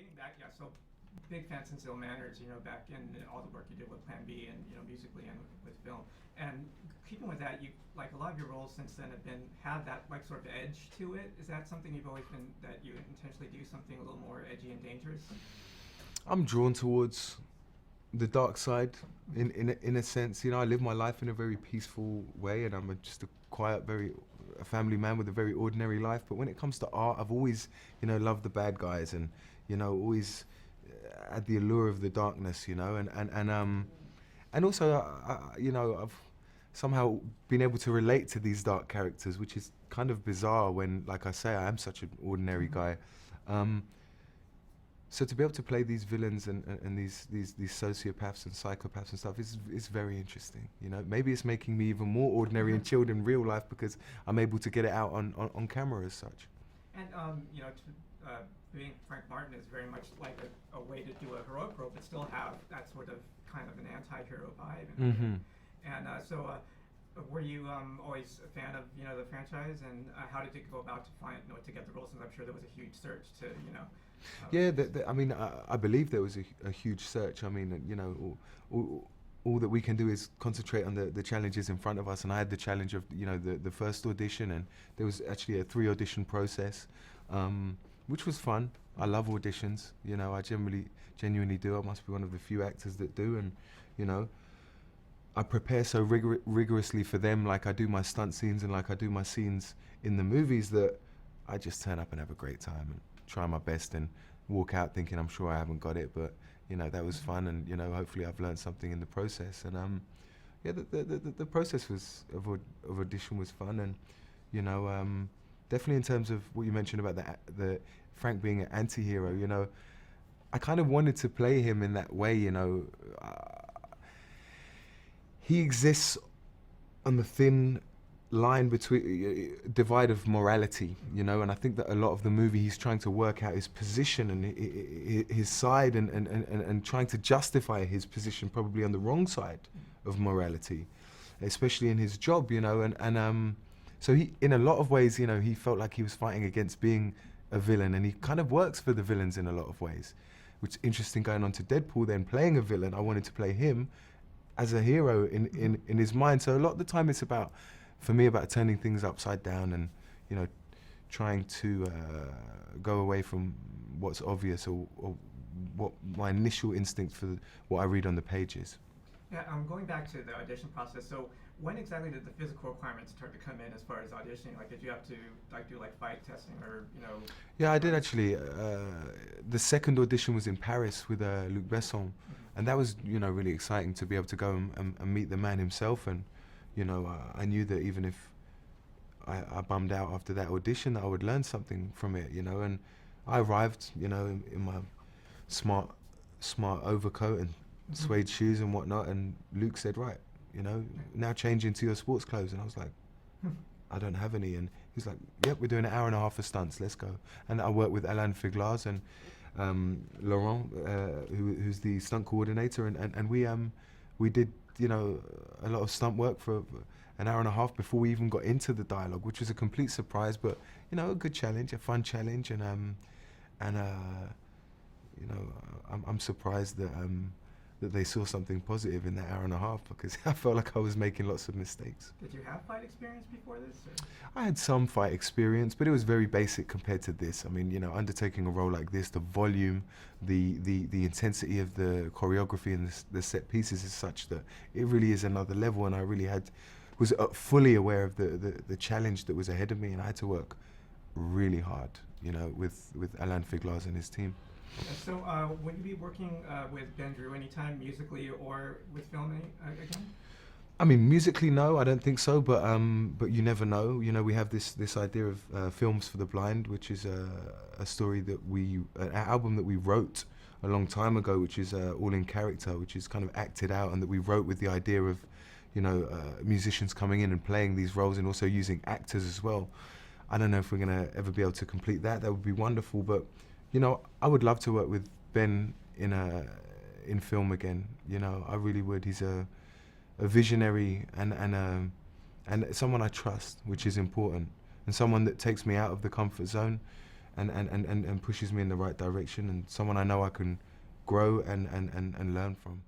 Getting back, yeah, so big fan since Ill Manners, back in all the work you did with Plan B and, musically and with film. And keeping with that, like a lot of your roles since then have that like sort of edge to it. Is that something you've always been, that you intentionally do something a little more edgy and dangerous? I'm drawn towards the dark side in a sense. I live my life in a very peaceful way, and I'm just a quiet, a family man with a very ordinary life. But when it comes to art, I've always, loved the bad guys, and always had the allure of the darkness, and also, I've somehow been able to relate to these dark characters, which is kind of bizarre when, like I say, I am such an ordinary guy. So to be able to play these villains and these sociopaths and psychopaths and stuff is very interesting. Maybe it's making me even more ordinary and chilled in real life because I'm able to get it out on camera as such. And being Frank Martin is very much like a way to do a heroic role, but still have that sort of kind of an anti-hero vibe. And so were you always a fan of the franchise, and how did it go about to find to get the roles? Since I'm sure there was a huge search to Yeah, I mean, I believe there was a huge search. I mean, all that we can do is concentrate on the challenges in front of us. And I had the challenge of, the first audition, and there was actually a 3 audition process, which was fun. I love auditions. I genuinely do. I must be one of the few actors that do. And, I prepare so rigorously for them, like I do my stunt scenes and like I do my scenes in the movies, that I just turn up and have a great time and try my best and walk out thinking I'm sure I haven't got it, but that was fun, and hopefully I've learned something in the process. And yeah, the process of audition was fun, and definitely in terms of what you mentioned about the Frank being an anti-hero, I kind of wanted to play him in that way. He exists on the thin line between divide of morality, and I think that a lot of the movie he's trying to work out his position and his side, and trying to justify his position probably on the wrong side of morality, especially in his job, and so he, in a lot of ways, he felt like he was fighting against being a villain, and he kind of works for the villains in a lot of ways, which is interesting. Going on to Deadpool, then playing a villain, I wanted to play him as a hero in his mind. So a lot of the time it's about, for me, about turning things upside down and, trying to go away from what's obvious or what my initial instinct for what I read on the page is. Yeah, going back to the audition process, so when exactly did the physical requirements start to come in as far as auditioning? Like, did you have to do fight testing or, Yeah, I did actually. The second audition was in Paris with Luc Besson, and that was, really exciting to be able to go and meet the man himself. And, I knew that even if I bummed out after that audition, that I would learn something from it, and I arrived, in my smart overcoat and suede shoes and whatnot, and Luke said, right, now change into your sports clothes. And I was like, I don't have any. And he's like, yep, we're doing an hour and a half of stunts, let's go. And I worked with Alain Figlaz and Laurent, who's the stunt coordinator, and we did, a lot of stunt work for an hour and a half before we even got into the dialogue, which was a complete surprise, but a good challenge, a fun challenge, and I'm surprised that they saw something positive in that hour and a half, because I felt like I was making lots of mistakes. Did you have fight experience before this? Or? I had some fight experience, but it was very basic compared to this. I mean, undertaking a role like this, the volume, the intensity of the choreography and the set pieces is such that it really is another level, and I really was fully aware of the challenge that was ahead of me, and I had to work really hard, with Alain Figlaz and his team. So, will you be working with Ben Drew anytime, musically or with filming again? I mean, musically, no, I don't think so. But you never know. We have this idea of Films for the Blind, which is a story that an album that we wrote a long time ago, which is all in character, which is kind of acted out, and that we wrote with the idea of, musicians coming in and playing these roles, and also using actors as well. I don't know if we're gonna ever be able to complete that. That would be wonderful, but. I would love to work with Ben in film again. I really would. He's a visionary and someone I trust, which is important, and someone that takes me out of the comfort zone and pushes me in the right direction, and someone I know I can grow and learn from.